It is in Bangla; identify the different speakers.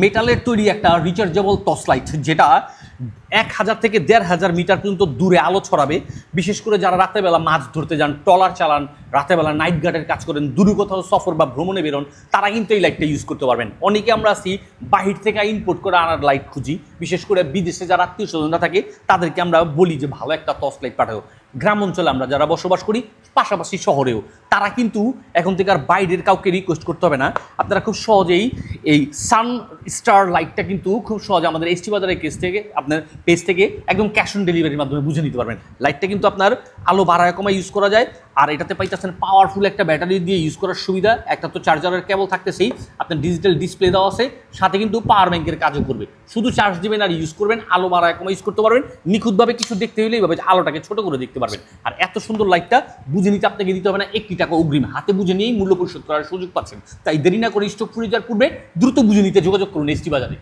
Speaker 1: মেটালের তৈরি একটা রিচার্জেবল টর্চ লাইট, যেটা 1000 থেকে 1500 মিটার পর্যন্ত দূরে আলো ছড়াবে। বিশেষ করে যারা রাতেরবেলা মাছ ধরতে যান, ট্রলার চালান, রাতেরবেলা নাইট গার্ডের কাজ করেন, দূরে কোথাও সফর বা ভ্রমণে বেরোন, তারা কিন্তু এই লাইটটা ইউজ করতে পারবেন। অনেকে আমরা আছি বাহির থেকে ইম্পোর্ট করে আনার লাইট খুঁজি, বিশেষ করে বিদেশে যারা আত্মীয় স্বজনরা থাকে তাদেরকে আমরা বলি যে ভালো একটা টর্চ লাইট পাঠাও। গ্রাম অঞ্চলে আমরা যারা বসবাস করি, পাশাপাশি শহরেও, তারা কিন্তু এখন থেকে আর বাইরের কাউকে রিকোয়েস্ট করতে হবে না। আপনারা খুব সহজেই এই সান স্টার লাইটটা কিন্তু খুব সহজে আমাদের এসটি বাজারের কেস থেকে, আপনার পেজ থেকে একদম ক্যাশ অন ডেলিভারির মাধ্যমে বুঝে নিতে পারবেন। লাইটটা কিন্তু আপনার আলো বাড়ায় কমায় ইউজ করা যায়, আর এটাতে পাইতেছেন পাওয়ারফুল একটা ব্যাটারি দিয়ে ইউজ করার সুবিধা। একটা তো চার্জারের কেবল থাকতেছেই, আপনার ডিজিটাল ডিসপ্লে দেওয়া আছে, সাথে কিন্তু পাওয়ার ব্যাংকের কাজও করবে। শুধু চার্জ দিবেন আর ইউজ করবেন, আলো বাড়ায় কমায় ইউজ করতে পারবেন। নিখুঁতভাবে কিছু দেখতে হলে এইভাবে আলোটাকে ছোট করে দেখতে পারবেন। আর এত সুন্দর লাইটটা বুঝে নিতে আপনাকে দিতে হবে না 1 টাকা অগ্রিম, হাতে বুঝে নিয়েই মূল্য পরিশোধ করার সুযোগ পাচ্ছেন। তাই দেরি না করে স্টক ফুরিয়ে যাওয়ার পূর্বে দ্রুত বুঝে নিতে যোগাযোগ করুন এসটি বাজারে।